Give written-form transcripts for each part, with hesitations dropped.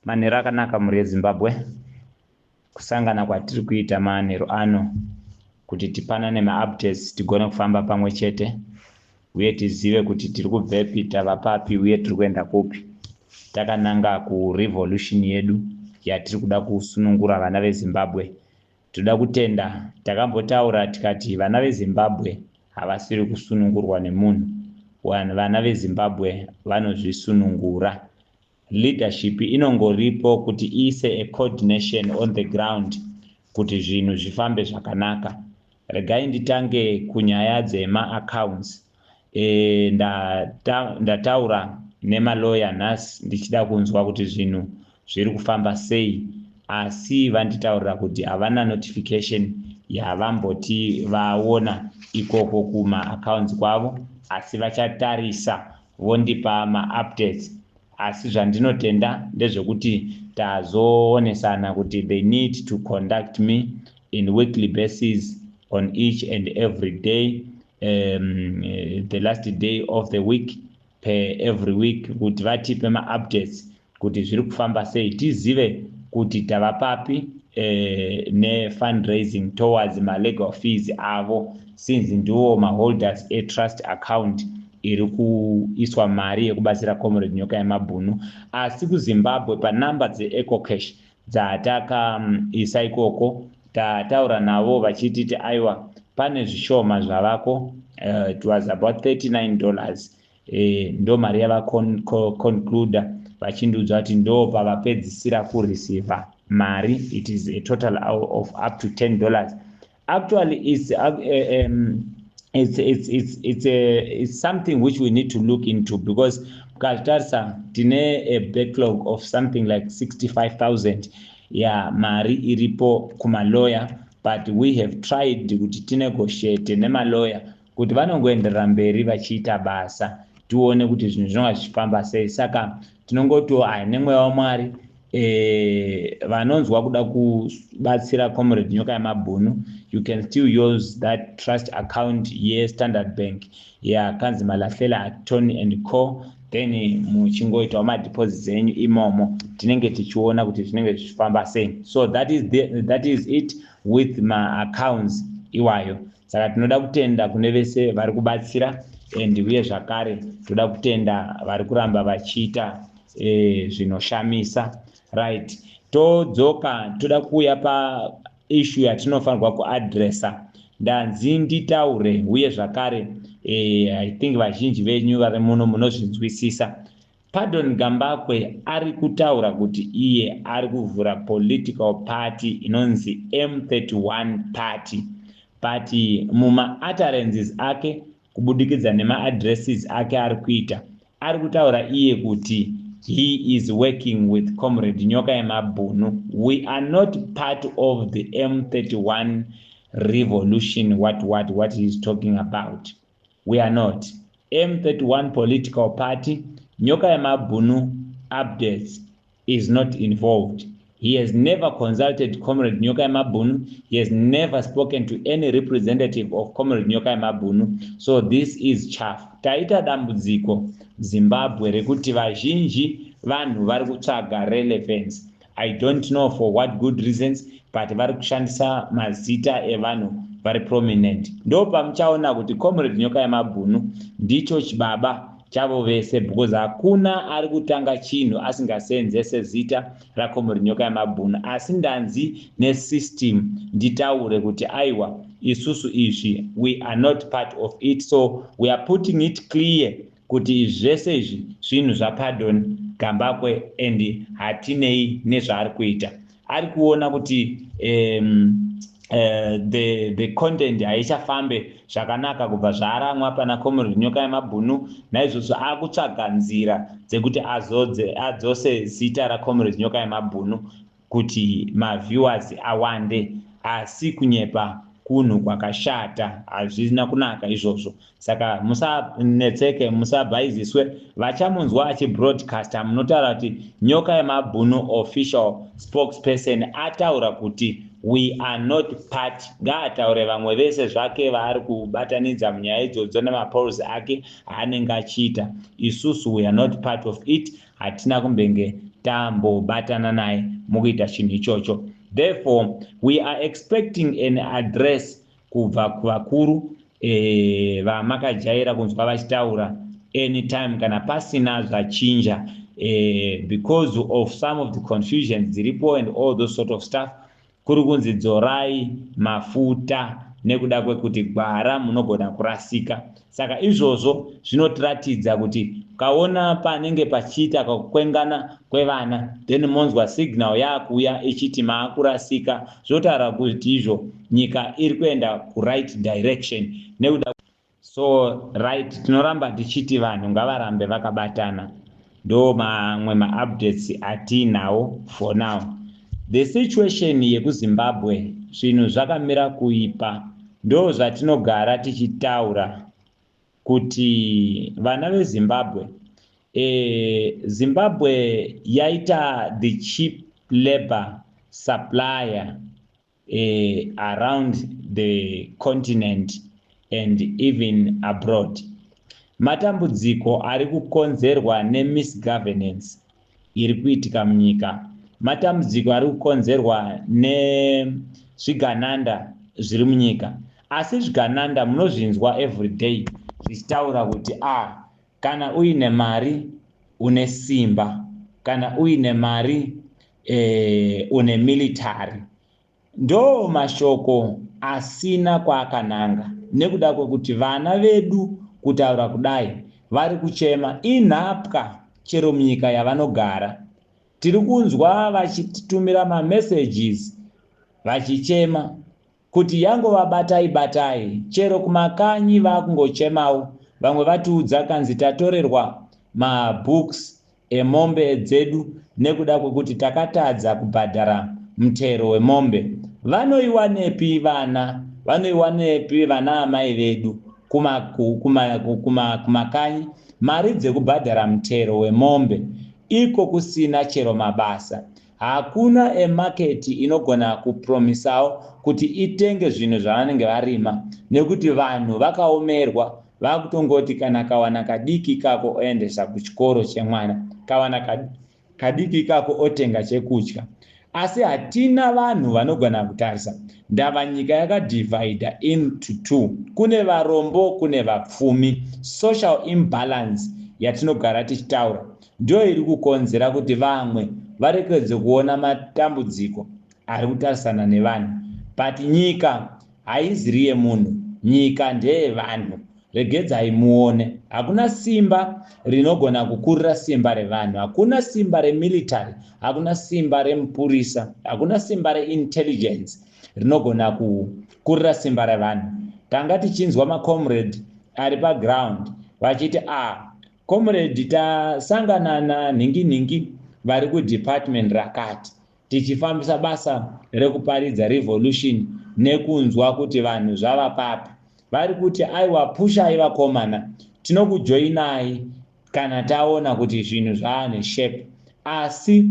Manhero akanaka muri Zimbabwe. Kusangana kwatiri kuita manhero ano kuti tipanane ma-updates tigone kufamba pamwe chete uye tizive kuti tiri kubvepi tava papi uye tiri kuenda kupi. Takananga kurevolution yedu yatiri kuda kusunungura vana veZimbabwe. Toda kutenda takambotaura tikati vana veZimbabwe havasiri kusunungurwa nemunhu. Vana veZimbabwe vanozvisunungura. Leadership inongoripo kuti ise a coordination on the ground kuti zvinhu zvifambe zvakanaka. Regai nditange kunyaya dzema-accounts. Ndataura nemalawyer nhasi ndichida kunzwa kuti zvinhu zviri kufamba sei, asi vanditaurira kuti havana notification yavamboti vaona ikoko kuma-accounts kwavo, asi vachatarisa vondipa ma-updates. Asi zvandinotenda ndezvekuti tazoonesana kuti they need to conduct me in weekly basis on each and every day, the last day of the week, per every week, kuti vatipe ma-updates kuti zviri kufamba sei, tizive kuti tava papi ne-fundraising towards ma-legal fees avo, since ndiwo ma-holders e-trust account iri kuiswa mari yekubatsira Comrade Nyoka Yemabhunu. Asi kuZimbabwe panhamba dze-EcoCash dzatakaisa ikoko, tataura navo vachititi aiwa pane zvishoma zvavako, it was about $39. Ndo mari yava concluder vachindiudza kuti ndo pavapedzisira kureceiva mari, it is a total of up to $10. Actually it's something which we need to look into, because ukatarisa tine a backlog of something like 65,000 mari iripo kumalawyer, but we have tried kuti tinegotiate nemalawyer kuti vanongoenderera mberi vachiita basa, tione kuti zvinhu zvinonga zvichifamba sei. Saka tinongoti nemweya waMwari, vanonzwa kuda kubatsira Comrade Nyoka Yemabhunu, you can still use that trust account Standard Bank kanzi Malafela Tony and Co, then muchingoitawo madeposits enyu imomo, tinenge tichiona kuti zvinenge zvichifamba sei. So that is it with my accounts iwayo. Saka tinoda kutenda kune vese vari kubatsira, and uye zvakare toda kutenda vari kuramba vachiita zvinoshamisa. Right, todzoka toda kuuya pa issue yatinofanirwa kuadresa. Ndanzi nditaure uye zvakare I think vazhinji venyu vari muno munozvinzwisisa. Pardon Gambakwe ari kutaura kuti iye ari kuvhura political party inonzi M31 party, but muma-utterances ake kubudikidza nema-addresses ake ari kuita, ari kutaura iye kuti he is working with Comrade Nyoka Yemabhunu. We are not part of the M31 revolution, what he is talking about. We are not. M31 political party, Nyoka Yemabhunu updates is not involved. He has never consulted Comrade Nyoka Yemabhunu. He has never spoken to any representative of Comrade Nyoka Yemabhunu. So this is chaff. Taita dambudziko Zimbabwe rekuti vazhinji vanhu vari kutsvaga relevance. I don't know for what good reasons, but vari kushandisa mazita evanhu vari prominent. Ndo pamuchaona kuti Comrade Nyoka Yemabhunu ndicho chibaba chavo vese, because hakuna ari kutanga chinhu asingaseenzese zita raComrade Nyoka Yemabhunu. Asi ndanzi nesystem nditaure kuti aiwa isusu izvi we are not part of it, so we are putting it clear kuti zvese izvi zvinhu zvaPardon Gambakwe and hatinei nezvaari kuita. Ari kuona kuti the content haichafambe zvakanaka kubva zvaaramwa pana Comrade Nyoka Yemabhunu, naizvozvo akutsvaga nzira dzekuti adzose zita raComrade Nyoka Yemabhunu kuti maviewers awande, asi kunyepa kunhu kwakashata, hazvina kunaka izvozvo. Saka musanetseke, musabhaiziswe. Vachamunzwa achibroadcasta munotaura kuti Nyoka Yemabhunu official spokesperson ataura kuti we are not part. Ngaataure vamwe vese zvake vaari kubatanidza munyaya idzodzo nemapolls ake aanenge achiita. Isusu we are not part of it. Hatina kumbenge tambobatana naye mukuita chinhu ichocho. Therefore we are expecting an address kubva kuvakuru vamakajaira kunzwa vachitaura anytime kana pasina zvachinja, because of some of the confusions dziripo and all those sort of stuff. Kuri kunzi dzorai mafuta nekuda kwekuti gwara munogona kurasika. Saka izvozvo zvinotiratidza kuti kaona panenge pachiita kakukwengana kwevana, then monzwa signal yakuya ichiti maakurasika, zvotaura kuti izvo nyika iri kuenda ku-right direction. Nekuda so right, tinoramba tichiti vanhu ngavarambe vakabatana. Ndo mamwe ma-updates atinawo for now. The situation yekuZimbabwe zvinhu zvakamira kuipa, ndo zvatinogara tichitaura kuti vana veZimbabwe, Zimbabwe yaita the cheap labor supplier around the continent and even abroad. Matambudziko ari kukonzerwa nemisgovernance iri kuitika munyika, matambudziko ari kukonzerwa nezvigananda zviri munyika. Asi zvigananda munozvinzwa everyday zvichitaura kuti kana uine mari une simba, kana uine mari une military. Ndo mashoko asina kwaakananga, nekuda kwekuti vana vedu kutaura kudai vari kuchema inhapwa chero munyika yavanogara. Tiri kunzwa vachititumira mamessages vachichema kuti yangova batai, chero kumakanyi vakungochemawo. Vamwe vatiudza kanzi tatorerwa mabooks emombe dzedu nekuda kwekuti takatadza kubhadhara mutero wemombe. Vanoiwanepi vana? Vanoiwanepi vana amai vedu kumakanyi mari dzekubhadhara mutero wemombe? Iko kusina chero mabasa. Hakuna emaketi inogona kupromisawo kuti itenge zvinhu zvavanenge varima, nekuti vanhu vakaomerwa. Vakutongoti kana kawana kadiki kako oendesa kuchikoro chemwana, kawana kadiki kako otenga chekudya. Asi hatina vanhu vanogona kutarisa. Ndava nyika yakadivhaidha into two. Kune varombo, kune vapfumi. Social imbalance yatinogara tichitaura ndio iri kukonzera kuti vamwe varekedze kuona matambudziko ari kutarisana nevanhu. But nyika haiziri yemunhu, nyika ndeye vanhu. Regedzai muone, hakuna simba rinogona kukurira simba revanhu, hakuna simba remilitary, hakuna simba remupurisa, hakuna simba reintelligence rinogona kukurira simba revanhu. Tanga tichinzwa macomrade ari paground vachiti comrade tasangana nanhingi vari kudepartment rakati tichifambisa basa rekuparidza revolution nekunzwa kuti vanhu zvava papi. Vari kuti aiwa pushai vakomana, tinokujoinai kana taona kuti zvinhu zvaane shape. Asi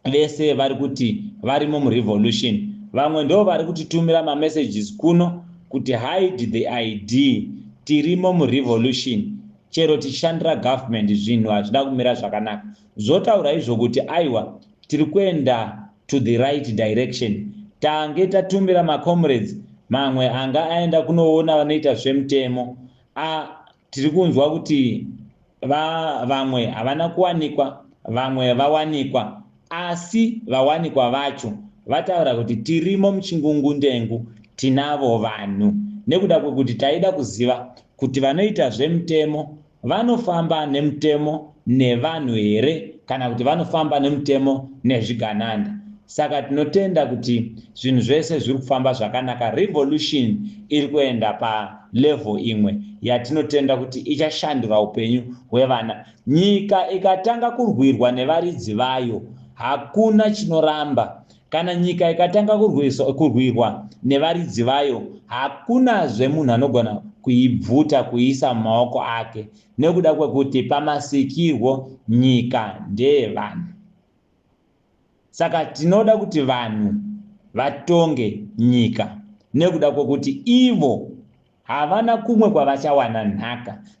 vese vari kuti varimo murevolution. Vamwe ndo vari kutitumira mamessages kuno kuti hide the ID, tirimo murevolution. Chero tichishandira government zvinhu hazvida kumira zvakanaka. Zvotaura izvo kuti aiwa tiri kuenda to the right direction. Tange tatumira macomrades, mamwe anga aenda kunoona vanoita zvemutemo. Tiri kunzwa kuti vamwe havana kuwanikwa, vamwe vawanikwa. Asi vawanikwa vacho vataura kuti tirimo muchingungundengu, tinavo vanhu. Nekuda kwekuti taida kuziva kuti vanoita zvemutemo vanofamba nemutemo nevanhu here kana kuti vanofamba nemutemo nezvigananda. Saka tinotenda kuti zvinhu zvese zviri kufamba zvakanaka. Revolution iri kuenda palevel imwe yatinotenda kuti ichashandura upenyu hwevana. Nyika ikatanga kurwirwa nevaridzi vayo hakuna chinoramba. Kana nyika ikatanga kurwirwa nevaridzi vayo hakunazve munhu anogona kuibvuta kuisa mumaoko ake, nekuda kwekuti pamasikirwo nyika ndeye vanhu. Saka tinoda kuti vanhu vatonge nyika, nekuda kwekuti ivo havana kumwe kwavachawana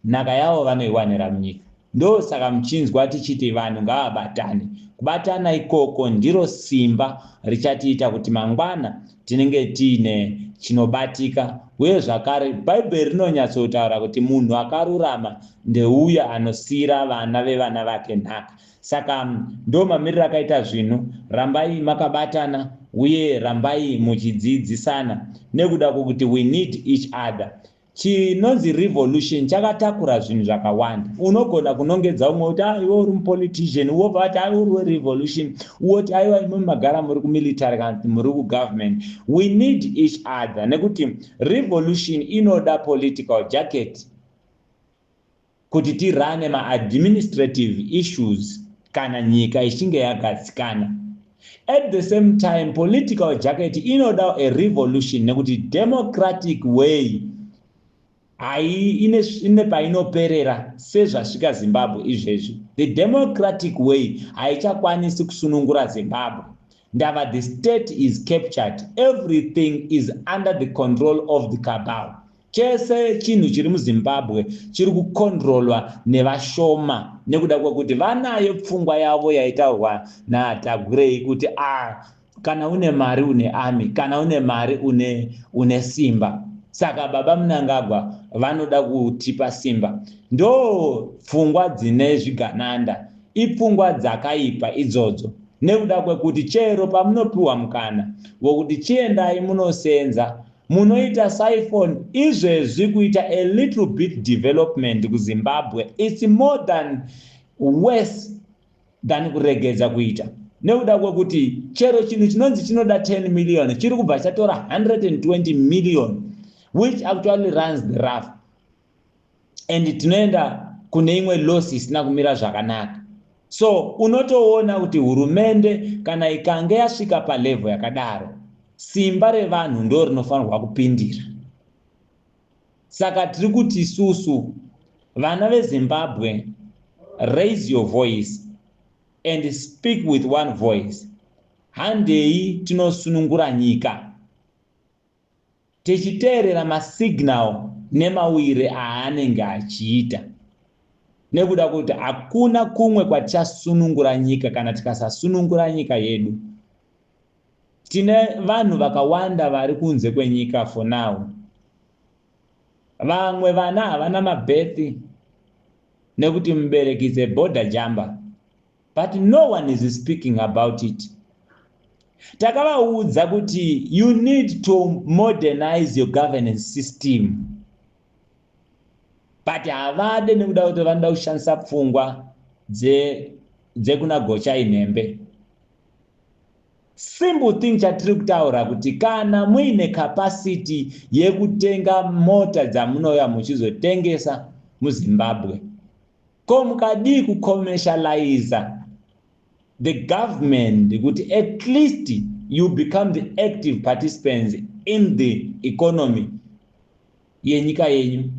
nhaka yavo vanoiwanira munyika. Ndo saka muchinzwa tichiti vanhu ngavabatane kubatana ikoko ndiro simba richatiita kuti mangwana tinenge tiine chinobatika. Uye zvakare bhaibheri rinonyatsotaura kuti munhu akarurama ndeuya anosiyira vana vevana vake nhaka. Saka ndo mamiriro akaita zvinhu, rambai makabatana uye rambai muchidzidzisana nekuda kwokuti we need each other. Chinonzi revolution chakatakura zvinhu zvakawanda. Unogona kunongedza umwe kuti iwe uri mupolitician, wobva ati uri revolution, woti aiwa imwe magara muri kumilitary kana muri kugovernment. We need each other nekuti revolution inoda political jacket kuti tirane ma-administrative issues kana nyika ichinge yagadzikana. At the same time, political jacket inoda a revolution nekuti democratic way ine painoperera sezvasvika Zimbabwe izvezvi. The democratic way haichakwanisi kusunungura Zimbabwe. Ndava the state is captured. Everything is under the control of the cabal. Chese chinhu chiri muZimbabwe chiri kukontrolwa nevashoma nekuda kwekuti vanayo pfungwa yavo yaitaurwa naTagurei kuti kana une mari une army, kana une mari une simba. Saka baba Mnangagwa vanoda kutipa simba. Ndo pfungwa dzine zvigananda, ipfungwa dzakaipa idzodzo. Nekuda kwekuti chero pamunopiwa mukana wokuti chiendai munosenza, munoita siphon izvezvi kuita a little bit development kuZimbabwe. It's more than worse than kuregedza kuita. Nekuda kwekuti chero chinhu chinonzi chinoda 10 million chiri kubva chatora 120 million, which actually runs the rough. And tinoenda kune imwe loss isina kumira zvakanaka. So unotoona kuti hurumende kana ikange yasvika palevel yakadaro, simba revanhu ndo rinofanirwa kupindira. Saka tiri kuti isusu vana veZimbabwe, raise your voice and speak with one voice. Handei tinosunungura nyika tichiteerera masignal nemawire aanenge achiita. Nekuda kuti hakuna kumwe kwatichasunungura nyika kana tikasasunungura nyika yedu. Tine vanhu vakawanda vari kunze kwenyika for now. Vamwe vana havana mabirth nekuti mubereki is a border jumper, but no one is speaking about it. Takavaudza kuti you need to modernize your governance system, but havade nekuda kuti vanoda kushandisa pfungwa dzekuna gocha inhembe. Simple thing chatiri kutaura kuti kana muine capacity yekutenga mota dzamunouya muchizotengesa muZimbabwe, ko mukadi kucommercialize the government kuti at least you become the active participants in the economy yenyika yenyu.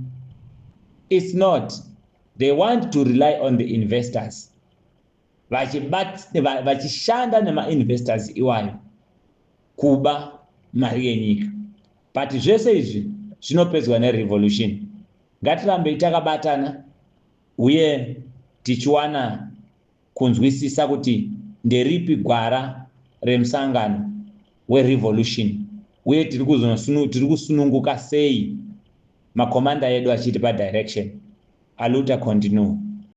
It's not. They want to rely on the investors. Vachishanda nema-investors iwayo kuba mari yenyika. But zvese izvi zvinopedzwa nerevolution. Ngatirambe takabatana uye tichiwana kunzwisisa kuti nderipi gwara remusangano werevolution uye tiri kusununguka sei makomanda edu achitipa direction. Aluta continue.